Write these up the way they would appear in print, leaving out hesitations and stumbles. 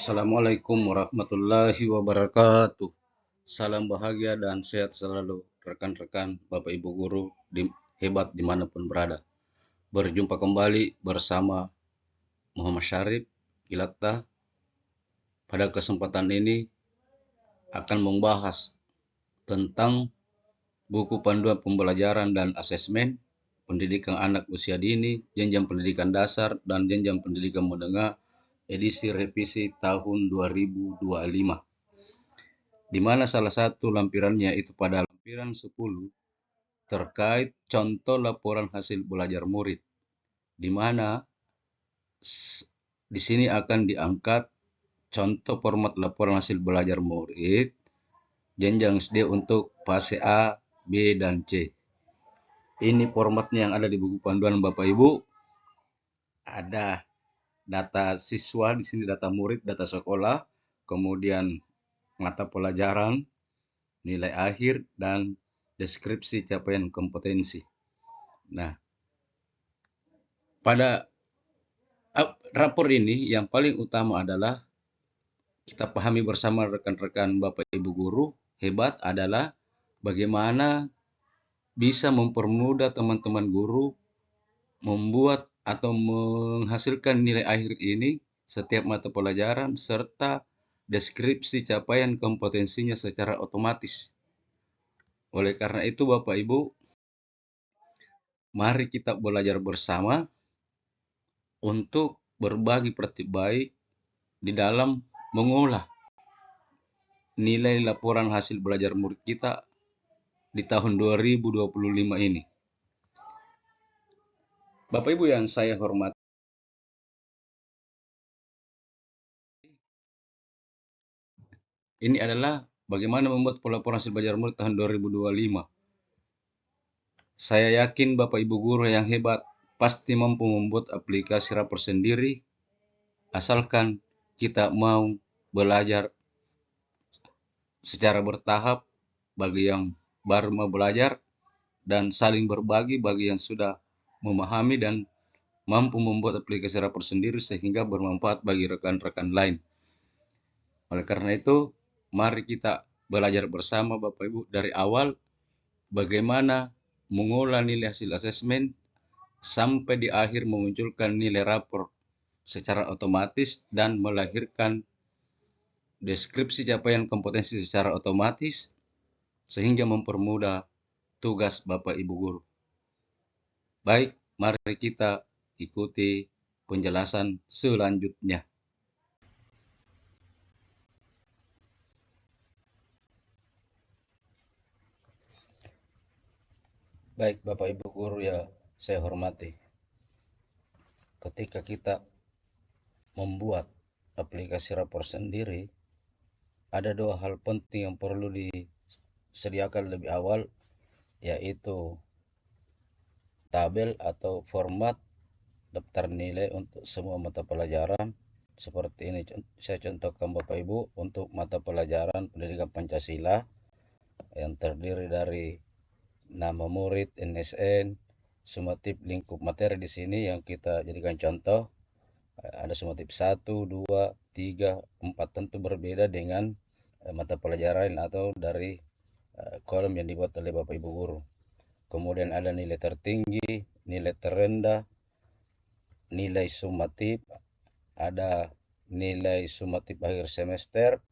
Assalamualaikum warahmatullahi wabarakatuh. Salam bahagia dan sehat selalu rekan-rekan Bapak Ibu guru hebat dimanapun berada. Berjumpa kembali bersama Muhammad Syarif Kilata. Pada kesempatan ini akan membahas tentang buku panduan pembelajaran dan asesmen pendidikan anak usia dini, jenjang pendidikan dasar dan jenjang pendidikan menengah edisi revisi tahun 2025. Di mana salah satu lampirannya itu pada lampiran 10 terkait contoh laporan hasil belajar murid, di mana di sini akan diangkat contoh format laporan hasil belajar murid jenjang SD untuk fase A, B, dan C. Ini formatnya yang ada di buku panduan Bapak Ibu. Ada data siswa di sini, data murid, data sekolah, kemudian mata pelajaran, nilai akhir, dan deskripsi capaian kompetensi. Nah, pada rapor ini yang paling utama adalah kita pahami bersama rekan-rekan Bapak Ibu guru hebat adalah bagaimana bisa mempermudah teman-teman guru membuat atau menghasilkan nilai akhir ini setiap mata pelajaran serta deskripsi capaian kompetensinya secara otomatis. Oleh karena itu Bapak Ibu, mari kita belajar bersama untuk berbagi praktik baik di dalam mengolah nilai laporan hasil belajar murid kita di tahun 2025 ini. Bapak Ibu yang saya hormati, ini adalah bagaimana membuat pelaporan hasil belajar murid tahun 2025. Saya yakin Bapak Ibu guru yang hebat pasti mampu membuat aplikasi rapor sendiri, asalkan kita mau belajar secara bertahap bagi yang baru mau belajar dan saling berbagi bagi yang sudah memahami dan mampu membuat aplikasi rapor sendiri sehingga bermanfaat bagi rekan-rekan lain. Oleh karena itu, mari kita belajar bersama Bapak Ibu dari awal bagaimana mengolah nilai hasil asesmen sampai di akhir memunculkan nilai rapor secara otomatis dan melahirkan deskripsi capaian kompetensi secara otomatis sehingga mempermudah tugas Bapak Ibu guru. Baik, mari kita ikuti penjelasan selanjutnya. Baik, Bapak Ibu guru ya saya hormati. Ketika kita membuat aplikasi rapor sendiri, ada dua hal penting yang perlu disediakan lebih awal, yaitu tabel atau format daftar nilai untuk semua mata pelajaran. Seperti ini saya contohkan Bapak Ibu untuk mata pelajaran pendidikan Pancasila yang terdiri dari nama murid, NSN, sumatif lingkup materi di sini yang kita jadikan contoh. Ada sumatif 1, 2, 3, 4 tentu berbeda dengan mata pelajaran atau dari kolom yang dibuat oleh Bapak Ibu guru. Kemudian ada nilai tertinggi, nilai terendah, nilai sumatif, ada nilai sumatif akhir semester,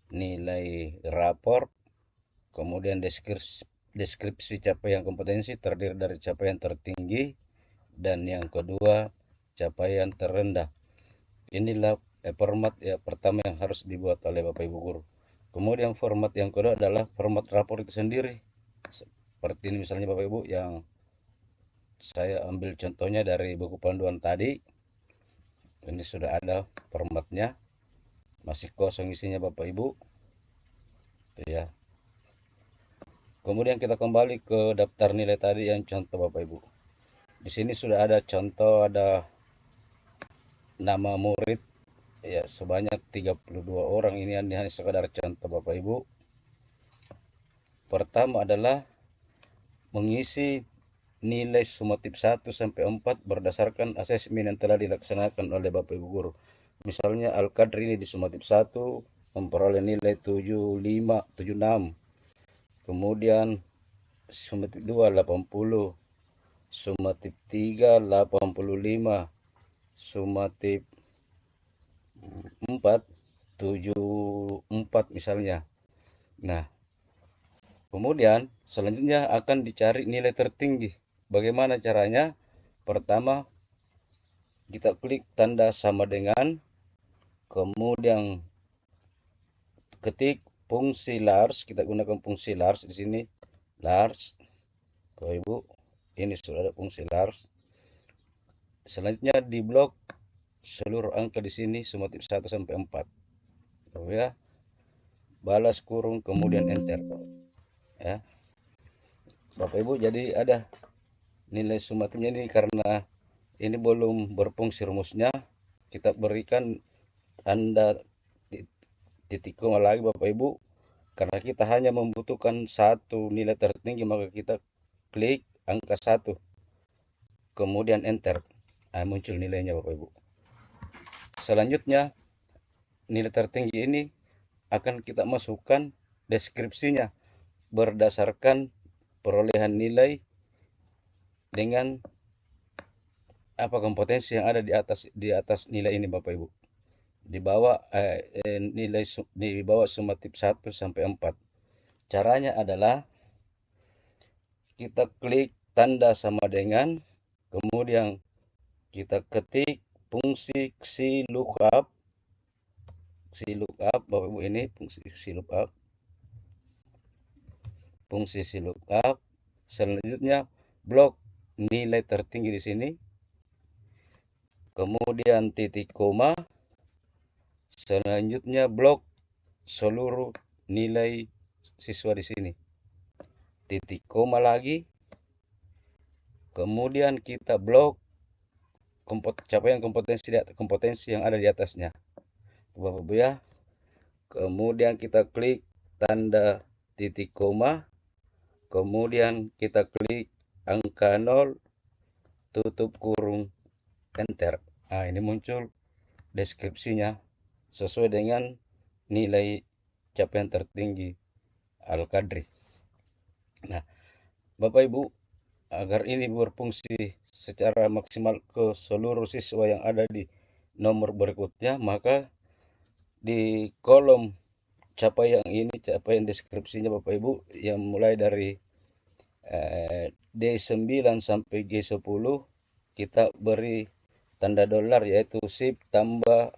nilai rapor, kemudian deskripsi capaian kompetensi terdiri dari capaian tertinggi dan yang kedua capaian terendah. Inilah format ya pertama yang harus dibuat oleh Bapak Ibu guru. Kemudian format yang kedua adalah format rapor itu sendiri. Seperti ini misalnya Bapak Ibu yang saya ambil contohnya dari buku panduan tadi. Ini sudah ada formatnya. Masih kosong isinya Bapak Ibu. Itu ya. Kemudian kita kembali ke daftar nilai tadi yang contoh Bapak Ibu. Di sini sudah ada contoh, ada nama murid ya sebanyak 32 orang. Ini hanya sekadar contoh Bapak Ibu. Pertama adalah mengisi nilai sumatif 1 sampai 4 berdasarkan asesmen yang telah dilaksanakan oleh Bapak Ibu guru. misalnya Al-Qadri ini di summatif 1 memperoleh nilai 75, 76. Kemudian summatif 2 80, summatif 3 85, summatif 4 74 misalnya. Nah, kemudian selanjutnya akan dicari nilai tertinggi. Bagaimana caranya? Pertama, kita klik tanda sama dengan, kemudian ketik fungsi large, kita gunakan fungsi large di sini, large. Bapak Ibu, ini sudah ada fungsi large. Selanjutnya di blok seluruh angka di sini summatif 1 sampai 4. Ya. Balas kurung kemudian enter. Ya. Bapak Ibu, jadi ada nilai summatifnya ini karena ini belum berfungsi rumusnya, kita berikan tanda titik koma lagi Bapak Ibu, karena kita hanya membutuhkan satu nilai tertinggi, maka kita klik angka 1 kemudian enter. Muncul nilainya Bapak Ibu. Selanjutnya nilai tertinggi ini akan kita masukkan deskripsinya berdasarkan perolehan nilai dengan apa kompetensi yang ada di atas nilai ini Bapak Ibu. Di bawah nilai di bawah summatif 1 sampai 4. Caranya adalah kita klik tanda sama dengan, kemudian kita ketik fungsi XLOOKUP. XLOOKUP Bapak Ibu, ini fungsi XLOOKUP. Fungsi XLOOKUP. Selanjutnya blok nilai tertinggi di sini. Kemudian titik koma. Selanjutnya blok seluruh nilai siswa di sini. Titik koma lagi. Kemudian kita blok capaian kompetensi yang ada di atasnya. Bapak Ibu ya. Kemudian kita klik tanda titik koma. Kemudian kita klik angka 0, tutup kurung, enter. Ini muncul deskripsinya sesuai dengan nilai capaian tertinggi Al-Qadri. Nah, Bapak Ibu, agar ini berfungsi secara maksimal ke seluruh siswa yang ada di nomor berikutnya, maka di kolom capaian ini, capaian deskripsinya Bapak Ibu, yang mulai dari D9 sampai G10, kita beri tanda dolar, yaitu shift tambah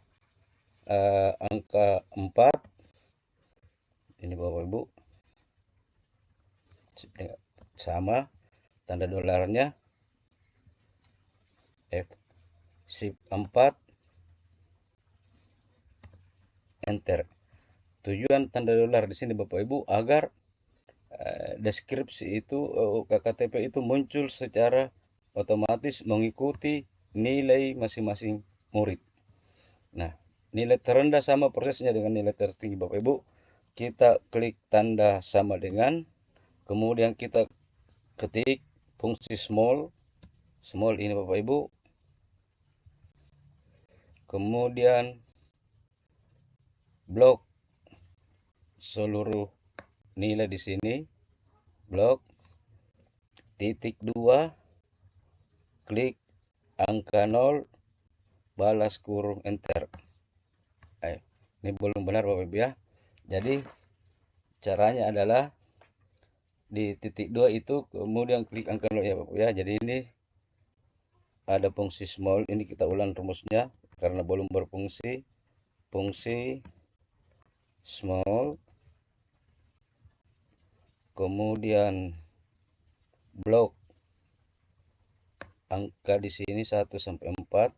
angka 4. Ini Bapak Ibu, sama tanda dolarnya, shift 4, enter. Tujuan tanda dolar di sini Bapak Ibu agar deskripsi itu KKTP itu muncul secara otomatis mengikuti nilai masing-masing murid. Nah, nilai terendah sama prosesnya dengan nilai tertinggi Bapak Ibu. Kita klik tanda sama dengan, kemudian kita ketik fungsi small ini Bapak Ibu. Kemudian blok seluruh nilai di sini, blok titik 2, klik angka 0, balas kurung, enter. Ini belum benar Bapak Ibu ya. Jadi caranya adalah di titik 2 itu kemudian klik angka 0 ya Bapak ya. Jadi ini ada fungsi small, ini kita ulang rumusnya karena belum berfungsi. Fungsi small, kemudian blok angka di sini 1 sampai 4,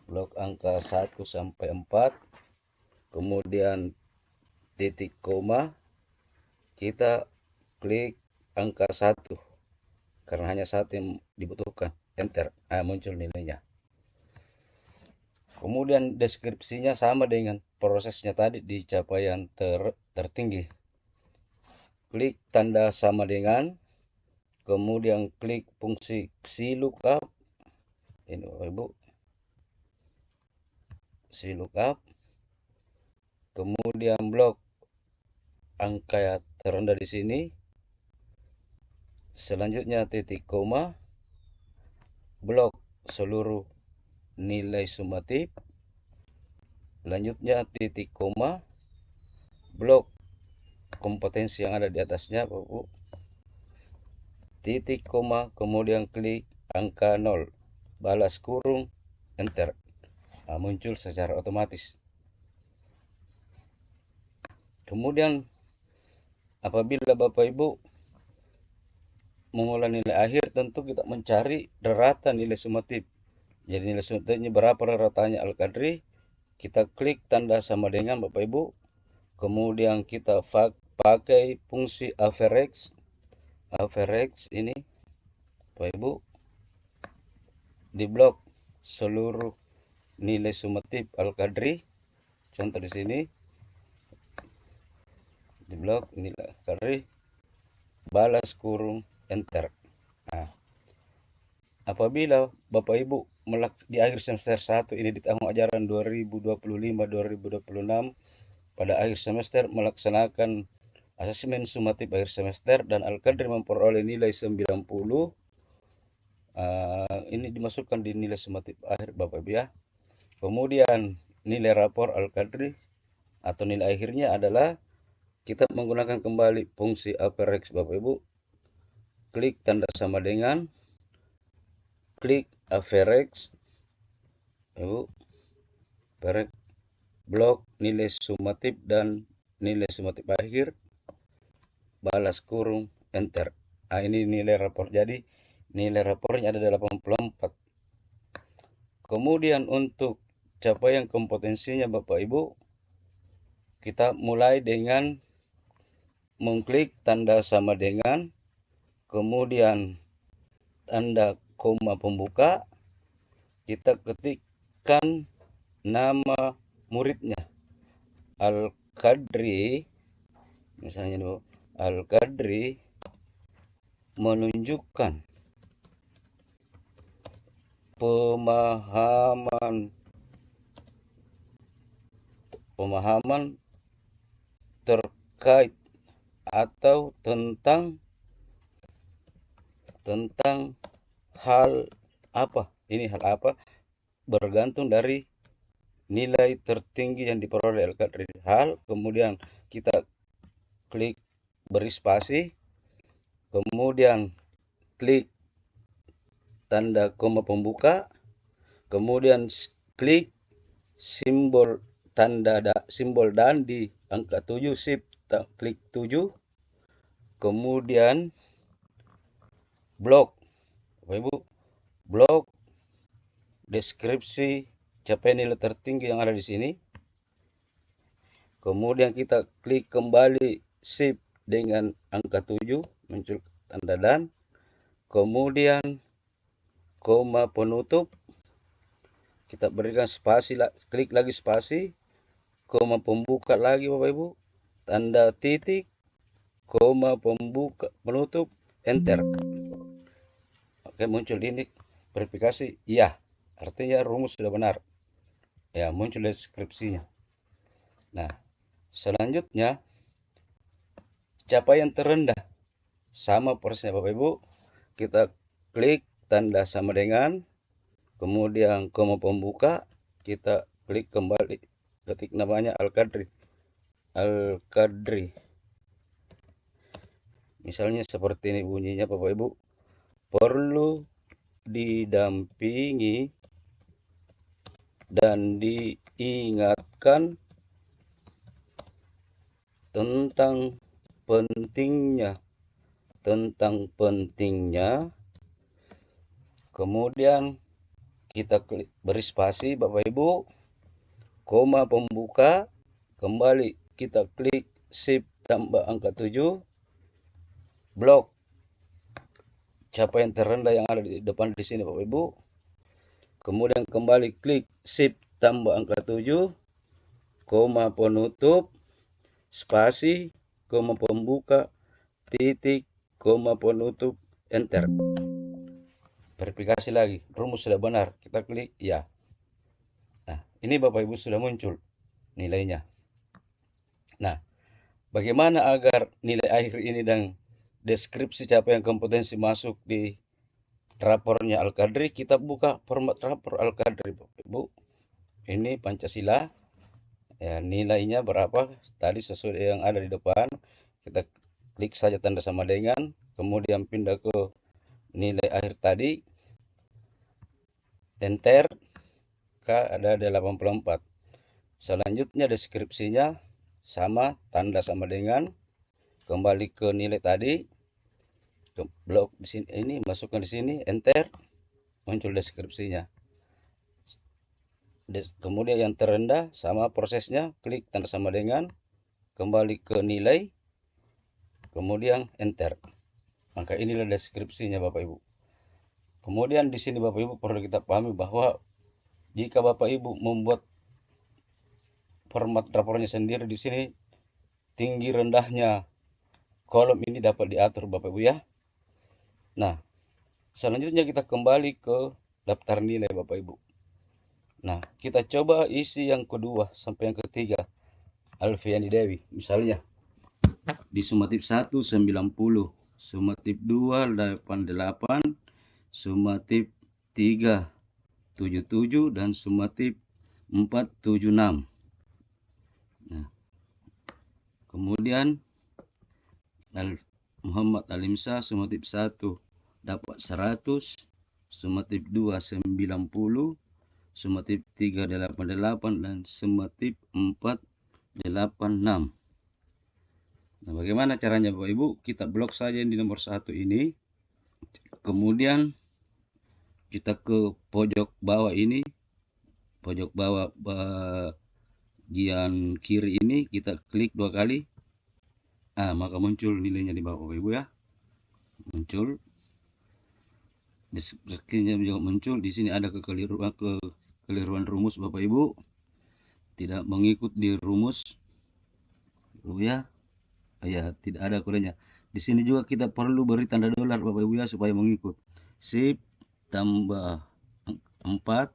blok angka 1 sampai 4, kemudian titik koma, kita klik angka 1 karena hanya 1 yang dibutuhkan, enter. Muncul nilainya. Kemudian deskripsinya sama dengan prosesnya tadi di capaian tertinggi. Klik tanda sama dengan, kemudian klik fungsi XLOOKUP. Ini Bapak Ibu, VLOOKUP, kemudian blok angka yang terendah di sini, selanjutnya titik koma, blok seluruh nilai sumatif, lanjutnya titik koma, blok kompetensi yang ada di atasnya, Bapak Ibu, titik koma, kemudian klik angka 0, balas kurung, enter. Nah, muncul secara otomatis. Kemudian apabila Bapak Ibu mengolah nilai akhir, tentu kita mencari rata nilai sumatif. Jadi nilai sumatifnya berapa ratanya Al-Qadri, kita klik tanda sama dengan Bapak Ibu, kemudian kita pakai fungsi average ini Bapak Ibu, di blok seluruh nilai sumatif Al-Qadri, contoh di sini di blok nilai Al-Qadri, balas kurung, enter. Nah, apabila Bapak Ibu di akhir semester 1 ini di tahun ajaran 2025-2026 pada akhir semester melaksanakan asesmen sumatif akhir semester dan Al-Qadri memperoleh nilai 90, ini dimasukkan di nilai sumatif akhir Bapak Ibu ya. Kemudian nilai rapor Al-Qadri atau nilai akhirnya adalah kita menggunakan kembali fungsi average Bapak Ibu, klik tanda sama dengan, klik average Ibu, blok nilai sumatif dan nilai sumatif akhir, balas kurung, enter. Nah, ini nilai rapor. Jadi nilai rapornya ada 84. Kemudian untuk capaian kompetensinya Bapak Ibu, kita mulai dengan mengklik tanda sama dengan, kemudian tanda koma pembuka, kita ketikkan nama muridnya Al-Qadri, misalnya dulu Al-Qadri menunjukkan pemahaman terkait atau tentang hal apa. Ini hal apa bergantung dari nilai tertinggi yang diperoleh Al-Qadri. Hal, kemudian kita klik beri spasi, kemudian klik tanda koma pembuka, kemudian klik simbol simbol dan di angka 7, shift klik 7, kemudian blok Bapak Ibu, blok deskripsi capaian nilai tertinggi yang ada di sini. Kemudian kita klik kembali shift dengan angka 7, muncul tanda dan, kemudian koma penutup, kita berikan spasi, klik lagi spasi, koma pembuka lagi Bapak Ibu, tanda titik, koma pembuka penutup, enter. Oke, muncul ini verifikasi iya, artinya rumus sudah benar ya, muncul deskripsinya. Nah, selanjutnya capaian terendah sama prosesnya Bapak Ibu, kita klik tanda sama dengan, kemudian koma pembuka, kita klik kembali, ketik namanya Al-Qadri, misalnya seperti ini bunyinya Bapak Ibu, perlu didampingi dan diingatkan tentang pentingnya, kemudian kita klik beri spasi Bapak Ibu, koma pembuka, kembali kita klik shift tambah angka 7, blok capaian terendah yang ada di depan di sini Bapak Ibu, kemudian kembali klik shift tambah angka 7, koma penutup, spasi, koma pembuka, titik, koma penutup, enter. Verifikasi lagi, rumus sudah benar, kita klik ya. Nah, Ini Bapak Ibu sudah muncul nilainya. Nah, bagaimana agar nilai akhir ini dan deskripsi capaian kompetensi masuk di rapornya Al-Qadri? Kita buka format rapor Al-Qadri, Bapak Ibu. Ini Pancasila. Ya, nilainya berapa? Tadi sesuai yang ada di depan. Kita klik saja tanda sama dengan, kemudian pindah ke nilai akhir tadi. Enter. Ada 84. Selanjutnya deskripsinya sama, tanda sama dengan, kembali ke nilai tadi, ke blok di sini, ini masukkan di sini, enter, muncul deskripsinya. Kemudian yang terendah sama prosesnya, klik tanda sama dengan, kembali ke nilai, kemudian enter. Maka inilah deskripsinya Bapak Ibu. Kemudian di sini Bapak Ibu perlu kita pahami bahwa jika Bapak Ibu membuat format rapornya sendiri, di sini tinggi rendahnya kolom ini dapat diatur Bapak Ibu ya. Nah, selanjutnya kita kembali ke daftar nilai Bapak Ibu. Nah, kita coba isi yang kedua sampai yang ketiga. Alfiani Dewi misalnya di sumatif 1 90, sumatif 2 88, sumatif 3 77 dan sumatif 4 76. Nah, kemudian Muhammad Alimsa sumatif 1 dapat 100, sumatif 2 90, sumatif 3 88 dan sumatif 4 86. Nah, bagaimana caranya Bapak Ibu? Kita blok saja di nomor 1 ini. Kemudian kita ke pojok bawah ini, pojok bawah bagian kiri ini, kita klik 2 kali. Maka muncul nilainya di bawah Bapak Ibu ya. Muncul. Deskripsinya juga muncul. Di sini ada kekeliruan rumus Bapak Ibu. Tidak mengikut di rumus. Ya. Ya, tidak ada kodenya. Di sini juga kita perlu beri tanda dolar Bapak Ibu ya supaya mengikut. Shift tambah 4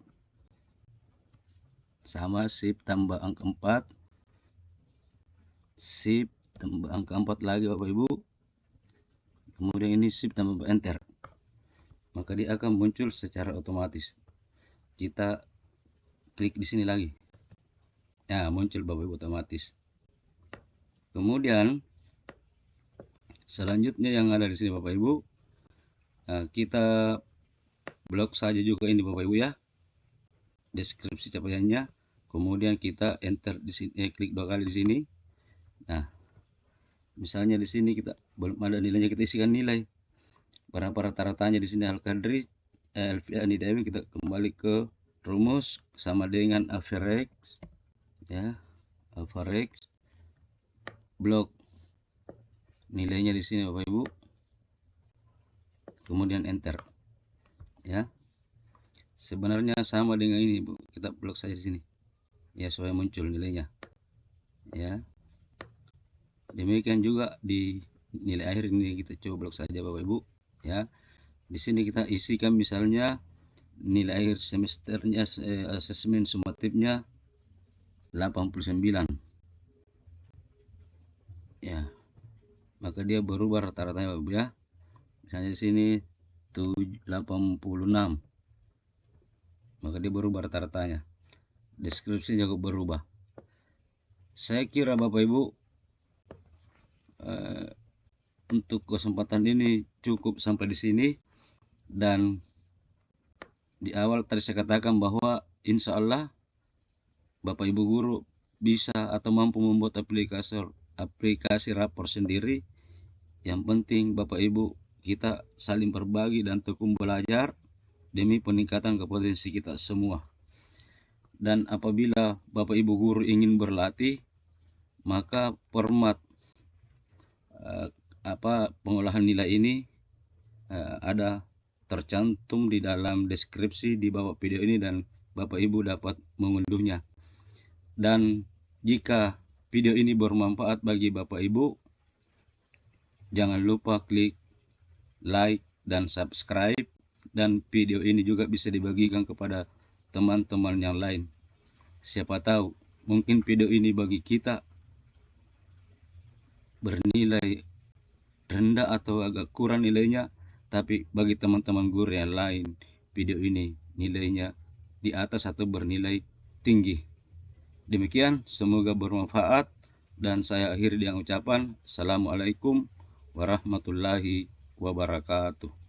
sama shift tambah angka 4, shift tambah angka 4 lagi Bapak Ibu, kemudian ini shift tambah enter, maka dia akan muncul secara otomatis. Kita klik di sini lagi, nah muncul Bapak Ibu otomatis. Kemudian selanjutnya yang ada di sini Bapak Ibu, kita blok saja juga ini Bapak Ibu ya, deskripsi capaiannya. Kemudian kita enter di sini, klik 2 kali di sini. Nah, misalnya di sini kita belum ada nilainya, kita isikan nilai berapa rata-ratanya di sini Al-Qadri Alfiani Dewi. Kita kembali ke rumus sama dengan average ya, average, blok nilainya di sini Bapak Ibu, kemudian enter ya. Sebenarnya sama dengan ini Bu, kita blok saja di sini ya supaya muncul nilainya ya. Demikian juga di nilai akhir ini, kita coba blok saja Bapak Ibu ya. Di sini kita isikan misalnya nilai akhir semesternya, asesmen sumatifnya 89 ya, maka dia berubah rata-ratanya Bapak Ibu ya. Misalnya di sini 86, maka dia berubah rata-ratanya. Deskripsi juga berubah. Saya kira Bapak Ibu untuk kesempatan ini cukup sampai di sini. Dan di awal tadi saya katakan bahwa insya Allah Bapak Ibu guru bisa atau mampu membuat aplikasi rapor sendiri. Yang penting Bapak Ibu kita saling berbagi dan tekun belajar demi peningkatan kompetensi kita semua. Dan apabila Bapak Ibu guru ingin berlatih, maka format pengolahan nilai ini ada tercantum di dalam deskripsi di bawah video ini, dan Bapak Ibu dapat mengunduhnya. Dan jika video ini bermanfaat bagi Bapak Ibu, jangan lupa klik like dan subscribe, dan video ini juga bisa dibagikan kepada teman-teman yang lain. Siapa tahu mungkin video ini bagi kita bernilai rendah atau agak kurang nilainya, tapi bagi teman-teman guru yang lain video ini nilainya di atas atau bernilai tinggi. Demikian, semoga bermanfaat, dan saya akhiri dengan ucapan Assalamualaikum warahmatullahi wabarakatuh.